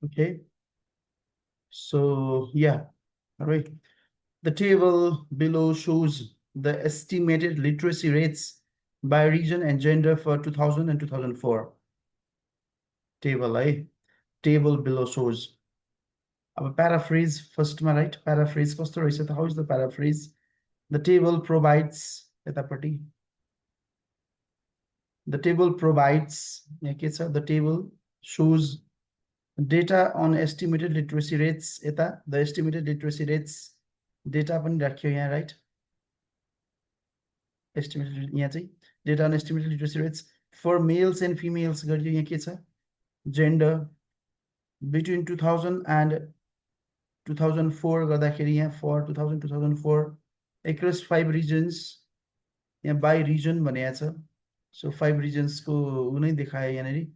Okay. So yeah, all right. The table below shows the estimated literacy rates by region and gender for 2000 and 2004. Table, eh? Table below shows. अब paraphrase first मा right? Paraphrase कस्तो रहेछ त? How is the paraphrase? The table provides यतापट्टि. The table provides यहाँ के छ? The table shows data on estimated literacy rates यता. The estimated literacy rates data पनि राख्यो यहाँ right? Estimated यहाँ चाहिँ data on estimated literacy rates for males and females गरियो यहाँ के छ? Gender between 2000 and 2004 गर्दाखेरि यहाँ for 2000 2004 across 5 regions यहाँ by region भनेको छ. So 5 regions को उनै देखायो यहाँनेरि.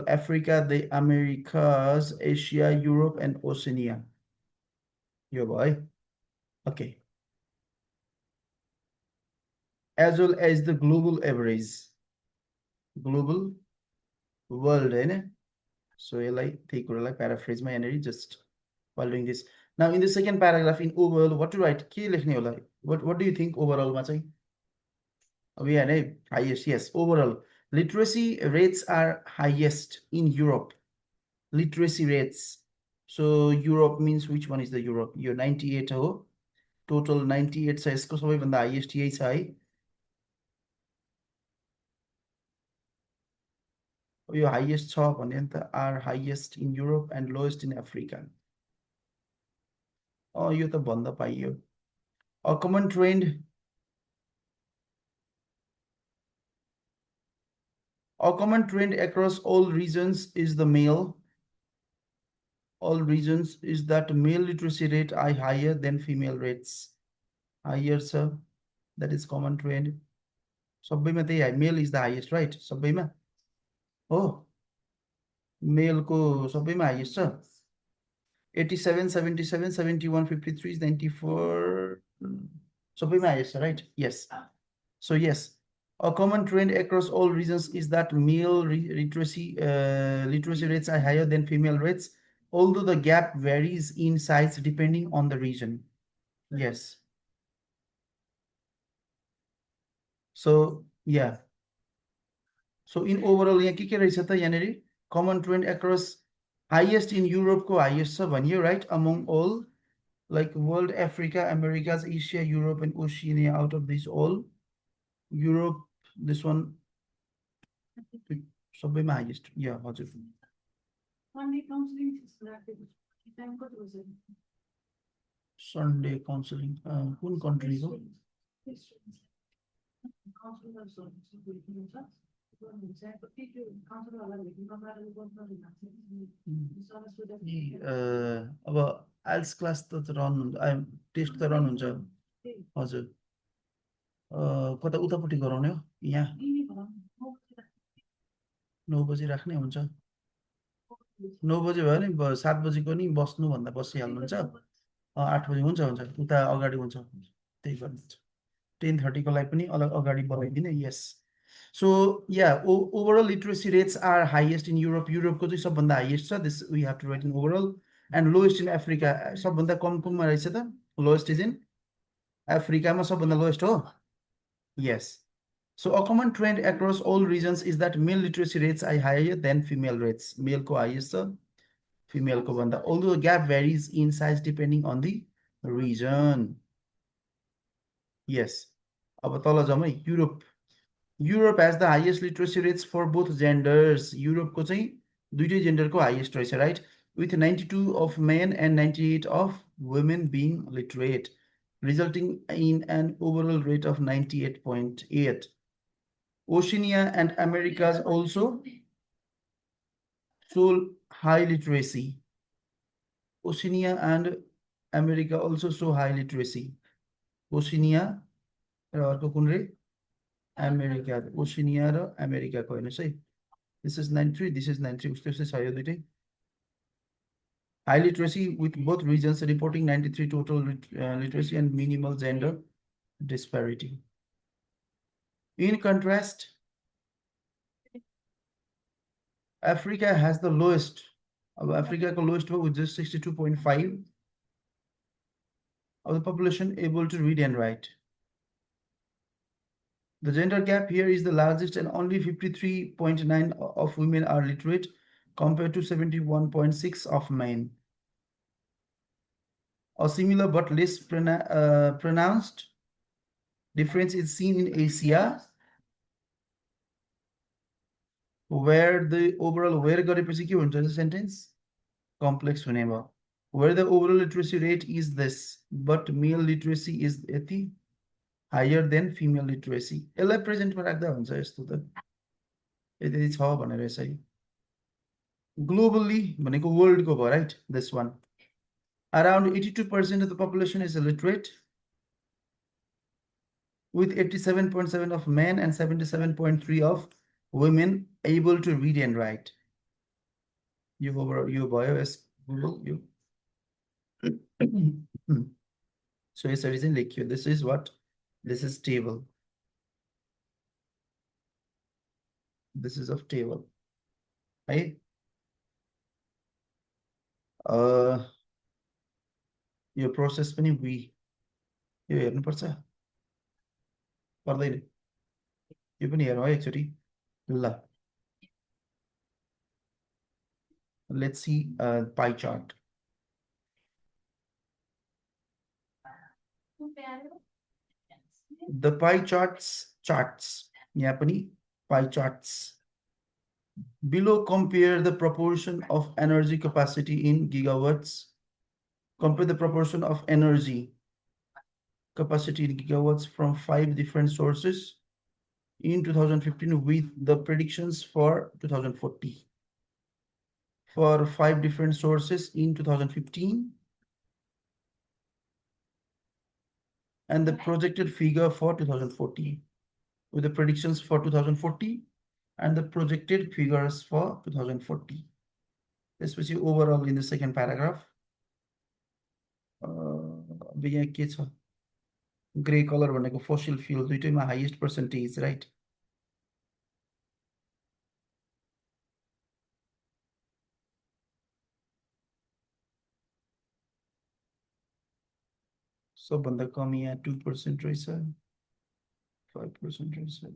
Africa, the Americas, Asia, Europe and Oceania. यो भयो है. Okay. As well as the global average. Global world हैन. So यसलाई त्यही कुरालाई paraphrase मा यहाँनेरि just while doing this. Now in the second paragraph in overall what to write? के लेख्ने होला? What do you think overall मा चाहिँ? अब यहाँ नै highest, yes, overall literacy rates are highest in Europe. Literacy rates. So Europe means which one is the Europe? Your 98 हो. Total 98 छ यसको सबैभन्दा highest यही छ है. यो highest छ भने नि त are highest in Europe and lowest in Africa. यो त भन्दा पाइयो. A common trend across all regions is the male. All regions is that male literacy rate are higher than female rates. Higher, sir. That is common trend. सबैमा त्यही है. Male is the highest, right? सबैमा. Oh. Male को सबैमा highest छ. 87, 77, 71, 53, 94. सबैमा highest, right? Yes. So yes. A common trend across all regions is that male literacy rates are higher than female rates, although the gap varies in size depending on the region. Yes. So yeah. So in overall यहाँ के रहेछ त यहाँनेरि common trend across highest in Europe को highest छ भनियो, right? Among all, like world, Africa, Americas, Asia, Europe and Oceania. Out of these all, Europe, this one सबैमा highest. Yeah, हजुर. Sunday counseling. कुन country को? अब IELTS क्लास त run हुन्छ, टेस्ट त रन हुन्छ. हजुर. कता उतापट्टि गराउने हो? यहाँ 9 बजे राख्ने हुन्छ. 9 बजे भयो नि 7 बजेको नि बस्नु भन्दा बसिहाल्नुहुन्छ. 8 बजे हुन्छ उता अगाडि हुन्छ. त्यही गर्नुहुन्छ. 10:30 को लागि पनि अलग अगाडि बढाइदिने. Yes. So yeah, overall literacy rates are highest in Europe. Europe को चाहिँ सबभन्दा highest छ. This we have to write in overall. And lowest in Africa. सबभन्दा कम कुनमा रहेछ त? Lowest is in Africa मा सबभन्दा lowest हो? Yes. So a common trend across all regions is that male literacy rates are higher than female rates. Male को highest छ, female को भन्दा. Although the gap varies in size depending on the region. Yes. अब तल जाउँ है. Europe has the highest literacy rates for both genders. Europe को चाहिँ दुईटै gender को highest रहेछ, right? With 92 of men and 98 of women being literate, resulting in an overall rate of 98.8. Oceania and Americas also show high literacy. Oceania and America also show high literacy. Oceania र अर्को कुन रे? America. Oceania र America को हेर्नुस् है. This is 93, this is 93. उस्तै उस्तै छ यो दुईटै. High literacy with both regions reporting 93 total literacy and minimal gender disparity. In contrast, Africa has the lowest अब अफ्रिकाको लोएस्ट भयो with just 62.5 of the population able to read and write. The gender gap here is the largest, and only 53.9 of women are literate compared to 71.6 of men. A similar but less pronounced difference is seen in Asia, where the overall sentence complex whenever where the overall literacy rate is this, but male literacy is higher than female literacy. यसलाई प्रेजेन्टमा राख्दा हुन्छ यस्तो त यदि छ भनेर यसरी globally भनेको वर्ल्डको भयो right this one around 82% of the population is illiterate, with 87.7 of men and 77.3 of women able to read and write. You भयो यस Google you. So यसरी चाहिँ लेखियो. This is what? This is table. This is of table. है यो process पनि we यो हेर्नुपर्छ पर्दैन यो पनि हेरौँ है एकचोटि ल let's see pie chart. The pie charts यहाँ पनि pie charts. Below, compare the proportion of energy capacity in gigawatts. Compare the proportion of energy capacity in gigawatts from 5 different sources in 2015 with the predictions for 2040. For 5 different sources in 2015 and the projected figure for 2040 with the predictions for 2040 and the projected figures for 2040. Especially overall in the second paragraph. Gray color भनेको fossil fuel दुईटैमा highest percentage, right? सबभन्दा कम यहाँ 2% रहेछ 5% रहेछ.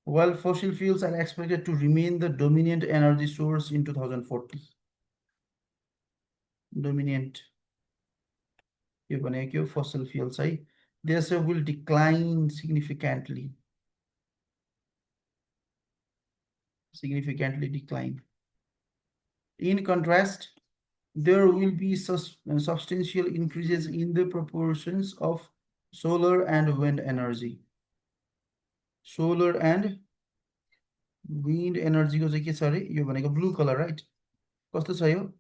While fossil fuels are expected to remain the dominant energy source in 2040. Dominant. यो भनेको fossil fuels है. This will decline significantly. Significantly decline. In contrast, there will be substantial increases in the proportions of solar and wind energy. Solar and wind energy को चाहिँ के छ रे यो भनेको blue color, right? कस्तो छ यो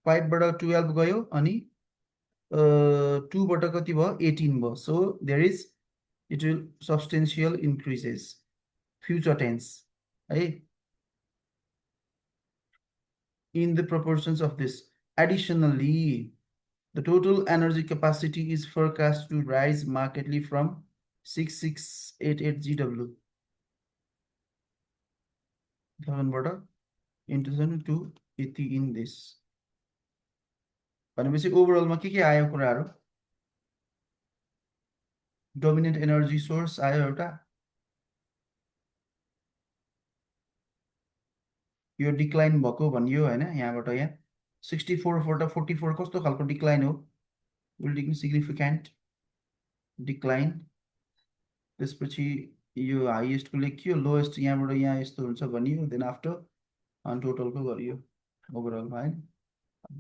5 बाट 12 गयो अनि 2 बाट कति भयो 18 भयो. So there is it will substantial increases. Future tense, right? In the proportions of this. Additionally, the total energy capacity is forecast to rise markedly from 6688 GW 1000 in 2002 in this. भनेपछि overall मा के आयो कुराहरु dominant energy source आयो एउटा यो decline भएको भनियो हैन यहाँबाट यहाँ 64 बाट 44 कस्तो खालको डिक्लाइन हो will be significant decline. त्यसपछि यो हाईएस्ट को लेखियो लोएस्ट यहाँबाट यहाँ यस्तो हुन्छ भनियो देन आफ्टर अन टोटल को गरियो ओभरअल मा हैन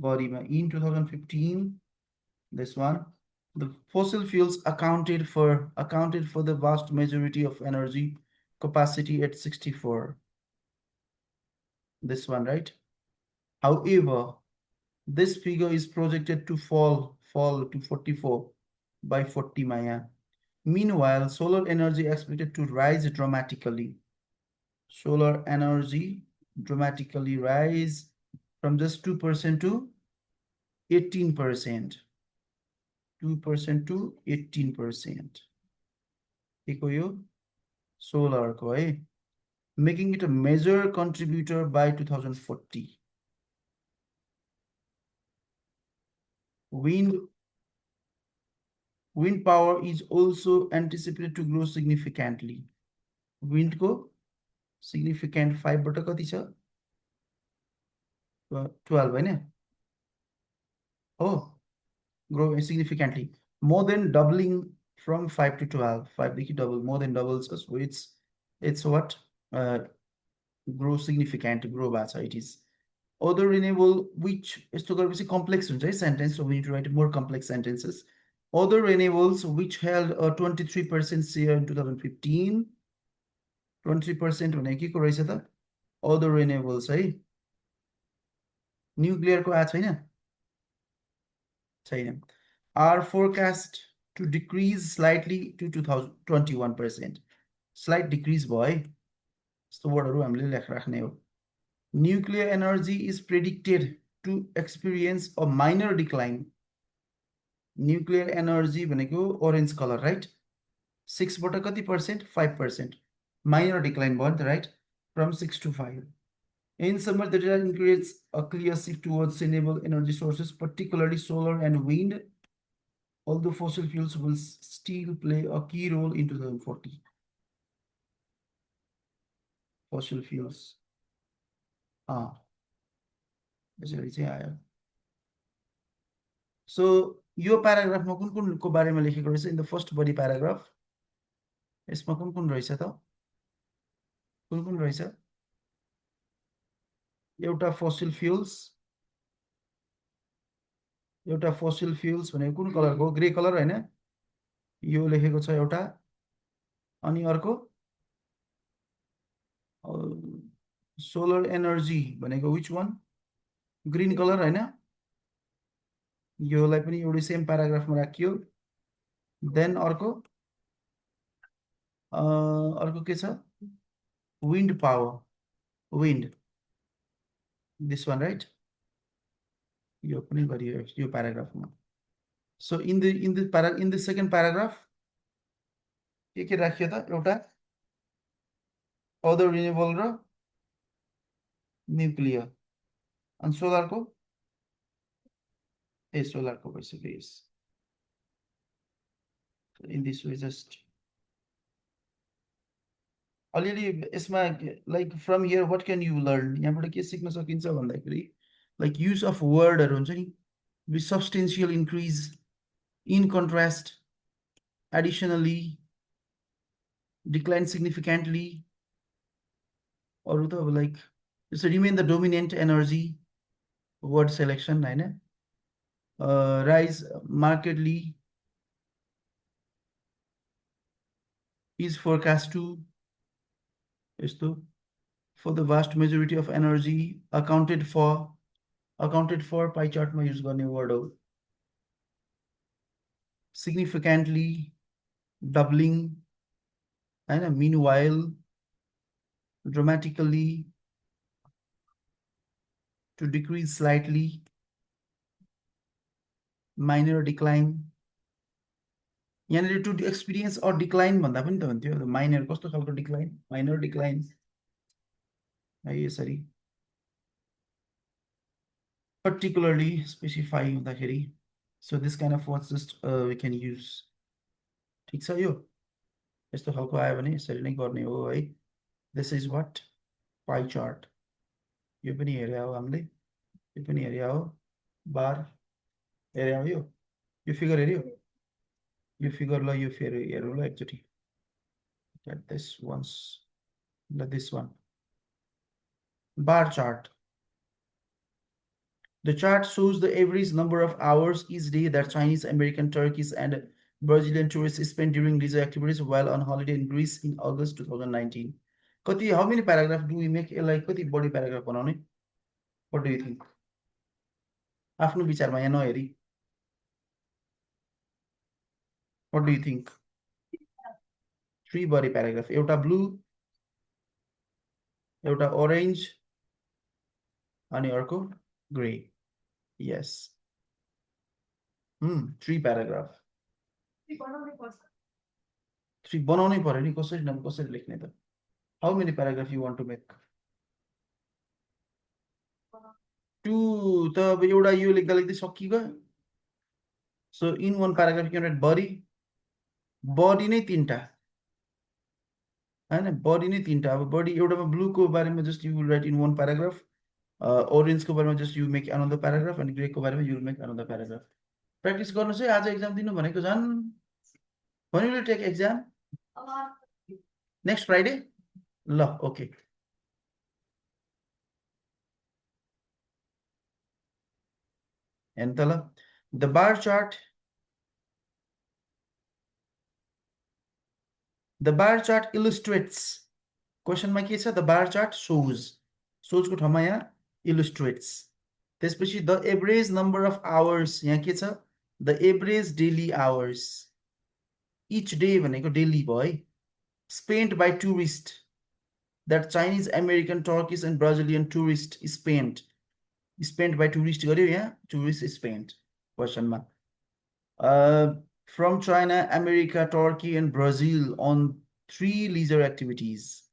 बडीमा in 2015 this one the fossil fuels accounted for the vast majority of energy capacity at 64. This one, right? However, this figure is projected to fall to 44 by 40 Maya. Meanwhile, solar energy expected to rise dramatically. Solar energy dramatically rise from just 2% to 18%. 2% to 18%. Eko yo solar ko hai. making it a major contributor by 2040. Wind power is also anticipated to grow significantly. Wind को significant 5 बाट कति छ 12 हैन हो grow significantly more than doubling from 5 to 12 5 देखि double more than doubles so it's what grow significant grow भएको छ it is other renewable which यस्तो गरेपछि complex हुन्छ है sentence so we need to write more complex sentences other renewables which held a 23% share in 2015 23% भने के को रहेछ त other renewables है न्युक्लियर को आएको छैन are forecast to decrease slightly to 2021%. Slight decrease भयो है यस्तो वर्डहरु हामीले लेखेर राख्ने हो nuclear energy is predicted to experience a minor decline. Nuclear energy भनेको orange color right 6 बाट कति percent 5% minor decline भयो नि त right from 6 to 5. In summer, the data indicates a clear shift towards renewable energy sources, particularly solar and wind, although fossil fuels will still play a key role in 2040. Fossil fuels. यसरी चाहिँ आयो so यो प्याराग्राफमा कुन कुनको बारेमा लेखेको रहेछ in the first body paragraph यसमा कुन कुन रहेछ त कुन कुन रहेछ एउटा फसिल फ्युल्स भनेको कुन कलरको ग्रे कलर हैन यो लेखेको छ एउटा अनि अर्को सोलर एनर्जी भनेको which one ग्रीन कलर हैन योलाई पनि एउटै सेम प्याराग्राफमा राखियो देन अर्को के छ wind power wind this one right यो पनि गरियो यो प्याराग्राफमा so in the second paragraph के राखियो त एउटा other renewable र nuclear and solar को solar को basically is in this way just अलिअलि यसमा like from here what can you learn यहाँबाट के सिक्न सकिन्छ भन्दाखेरि like use of wordहरु हुन्छ नि with substantial increase in contrast additionally decline significantly अरु त अब like just remain the dominant energy word selection हैन rise markedly is forecast to for the vast majority of energy accounted for pie chart ma use गर्ने word हो significantly doubling हैन meanwhile dramatically to decrease slightly minor decline यहाँनिर to experience or decline भन्दा पनि त हुन्थ्यो minor कस्तो खालको decline minor decline है यसरी particularly specify हुँदाखेरि so this kind of words just we can use ठीक छ यो यस्तो खालको आयो भने यसरी नै गर्ने हो है this is what pie chart यो पनि हेर्या हो हामीले यो पनि हेर्या हो बार हेर्या हो यो फिगर हेर्यो यो फिगर ल यो फेरि हेरौँ ल एकचोटी get this once this one bar chart. The chart shows the average number of hours each day that Chinese, American, Turkish, and Brazilian tourists spend during leisure activities while on holiday in Greece in August 2019. How many paragraphs do we make? Like kati body paragraph बनाउने? What do you think? आफ्नो विचारमा यहाँ नहेरी. What do you think? 3 body paragraph. एउटा blue, एउटा orange, अनि अर्को gray. Yes. 3 paragraph. 3 बनाउनै पर्यो नि कसरी लेख्ने त How many paragraph you want to make? 2 त अब एउटा यो लेख्दा लेख्दै सकिगयो. So in one paragraph you can write body. Body नै तीनटा हैन, body नै तीनटा. अब body एउटामा blue को बारेमा just you will write in one paragraph. Orange को बारेमा just you make another paragraph and gray को बारेमा you will make another paragraph. Practice गर्नुस् है. आज exam दिनु भनेको झन्. When will you take exam? Next Friday? ल, okay. And the bar chart. The bar chart illustrates. Question मा के छ? The bar chart shows. Shows को ठाउँमा यहाँ illustrates. त्यसपछि the average number of hours यहाँ के छ? The average daily hours. Each day भनेको daily भयो है. Spent by tourist. That Chinese, American, Turkish and Brazilian tourist spent. Spent by tourist गर्यो यहाँ. Tourist spent. Question मा. From China, America, Turkey and Brazil on 3 leisure activities.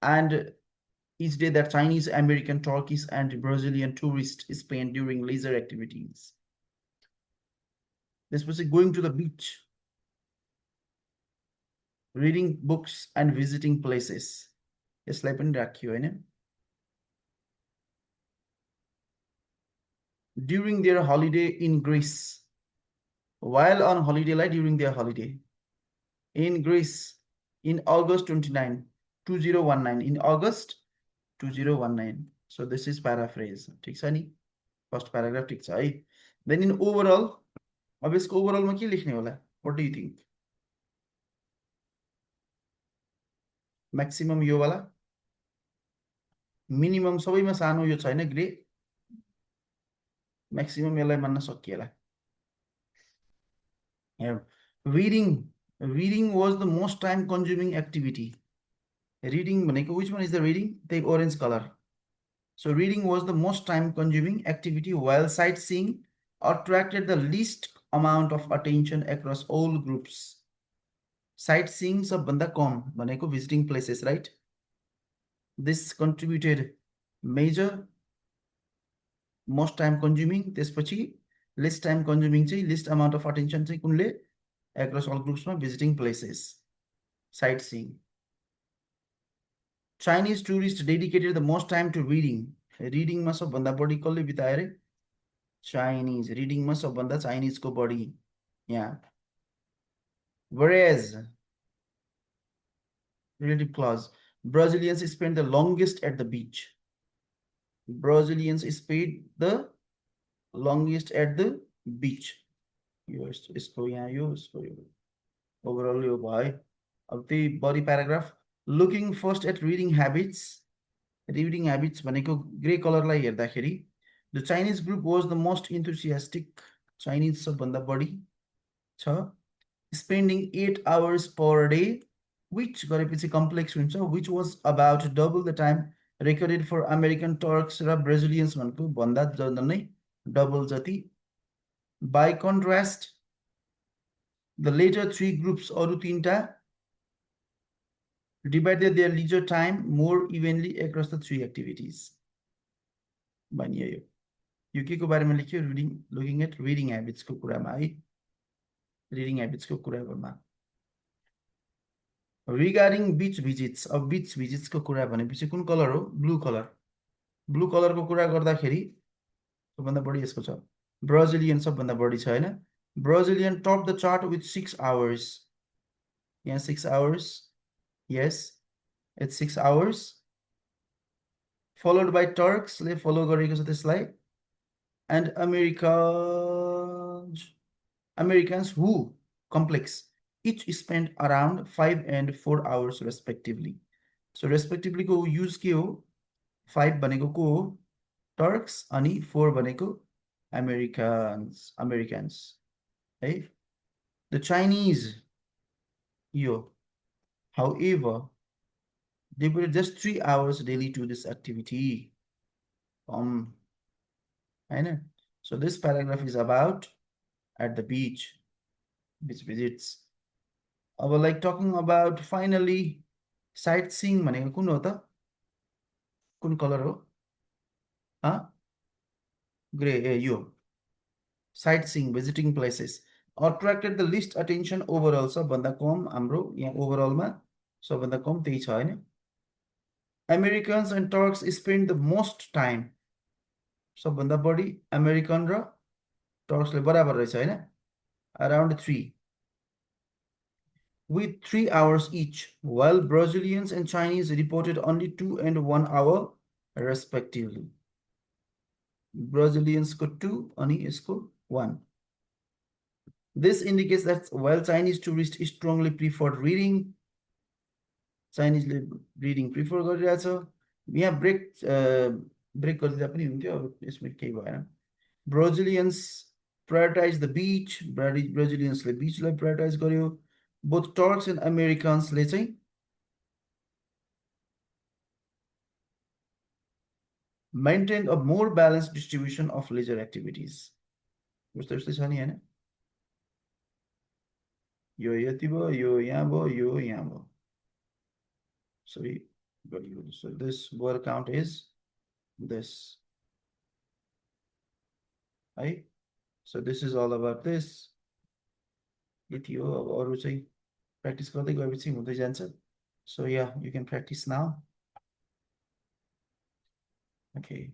And each day that Chinese, American, Turkish and Brazilian tourists spend during leisure activities. This was going to the beach, reading books and visiting places. यसलाई पनि राखियो हैन. During their holiday in Greece. While on holiday, like during their holiday in Greece in August 29, 2019. In August 2019. So this is paraphrase. ठीक छ नि? First paragraph ठीक छ है. Then in overall, अब यसको overall मा के लेख्ने होला? What do you think? Maximum यो वाला, minimum सबैमा सानो यो छैन ग्रे. Maximum यसलाई मान्न सकिएला. Reading was the most time consuming activity. Reading भनेको, which one is the reading? Take orange color. So reading was the most time consuming activity, while sightseeing attracted the least amount of attention across all groups. Sightseeing सबभन्दा कम भनेको visiting places, right? This contributed major, most time consuming. त्यसपछि least time consuming चाहिँ least amount of attention चाहिँ कुनले? Across all groups मा visiting places. Sightseeing. Chinese tourists dedicated the most time to reading. Reading मा सबभन्दा बढी कसले बिताए रे? Chinese. Reading मा सबभन्दा Chinese को बढी. Yeah. Whereas relative clause, Brazilians spent the longest at the beach. Brazilians spent the longest at the beach. यसको यहाँ यो यसको यो overall यो भयो. अब त्यही body paragraph. Looking first at reading habits. Reading habits भनेको ग्रे कलरलाई हेर्दाखेरि the Chinese group was the most enthusiastic. Chinese सबभन्दा बढी छ. Spending 8 hours per day, which गरेपछि complex हुन्छ, which was about double the time recorded for American, Turks र Brazilians भनेको भन्दा नै double जति. By contrast, the later 3 groups अरु तीनटा divided their leisure time more evenly across the 3 activities. भनियो यो के को बारेमा लेख्यो? Reading, looking at reading habits को कुरामा है. Reading habits को कुरामा. Regarding beach visits, अब beach visits को कुरा भनेपछि कुन कलर हो? Blue color. Blue color को कुरा गर्दाखेरि सबभन्दा बढी यसको छ. Brazilian सबभन्दा बढी छ हैन? Brazilian topped the chart with 6 hours. यहाँ 6 hours. Yes, it's 6 hours. Followed by Turks, ले follow गरेको छ त्यसलाई. And Americans who complex each spent around 5 and 4 hours respectively. So respectively को use के हो? 5 भनेको को हो? Turks अनि 4 भनेको Americans. है? The Chinese यो, however, devoted just 3 hours daily to this activity. So this paragraph is about at the beach, beach visits. I would like talking about finally site seeing भनेको कुन हो त? कुन कलर हो? ग्रे, यो site seeing visiting places attracted the list attention overall, सबभन्दा कम हाम्रो यहाँ ओभरअलमा सबभन्दा कम त्यही छ होइन। Americans and Turks spend the most time, सबभन्दा बढी अमेरिकन र टर्क्सले बराबर रहेछ होइन, around 3 with 3 hours each, while Brazilians and Chinese reported only 2 and 1 hour respectively. Brazilians को 2 अनि यसको 1. This indicates that while Chinese tourists strongly preferred reading, Chinese reading prefer गरिरहेछ। यहाँ ब्रेक गरिदिँदा पनि हुन्थ्यो, अब यसमा केही भएन। Brazilians prioritize the beach, Braziliansले बीचलाई prioritize गर्यो। Both Turks and Americansले चाहिँ maintain a more balanced distribution of leisure activities. उस्तै उस्तै छ नि हैन, यो यति भयो, यो यहाँ भयो, यो यहाँ भयो। So this word count is this, right? So this is all about this. यति हो, अब अरु चाहिँ practice गर्दै गएपछि हुँदै जान्छ। So yeah, you can practice now. Okay.